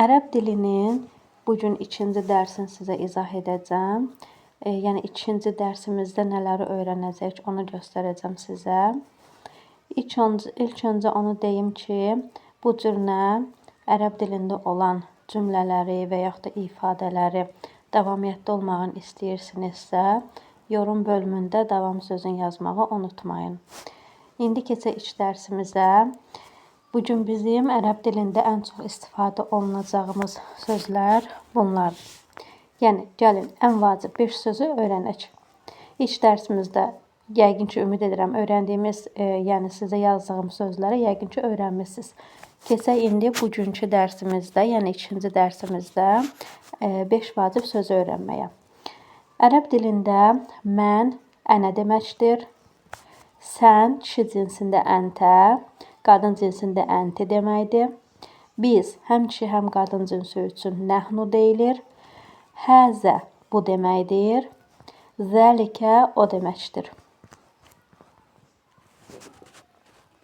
Ərəb dilinin bu gün ikinci dərsini sizə izah edəcəm. Yəni ikinci dərsimizdə nələri öyrənəcəyik, onu göstərəcəm sizə. İlk öncə onu deyim ki, bu cür ərəb dilində olan cümlələri və yaxud da ifadələri davamiyyətdə olmağını istəyirsinizsə, yorum bölümündə davam sözünü yazmağı unutmayın. İndi keçək ilk dərsimizə. Bugün bizim ərəb dilində ən çox istifadə olunacağımız sözlər bunlardır. Yəni, gəlin ən vacib 5 sözü öyrənək. İlk dərsimizdə yəqin ki, ümid edirəm öyrəndiyimiz, yəni sizə yazdığım sözləri yəqin ki, öyrənmisiniz. Keçək indi bugünkü dərsimizdə, yəni ikinci dərsimizdə 5 vacib sözü öyrənməyə. Ərəb dilində mən, ənə deməkdir. Sən kişi cinsində əntə, qadın cinsində ənti deməkdir. Biz həm kişi, həm qadın cinsi üçün nəhnu deyilir. Həzə bu deməkdir. Zəlikə o deməkdir.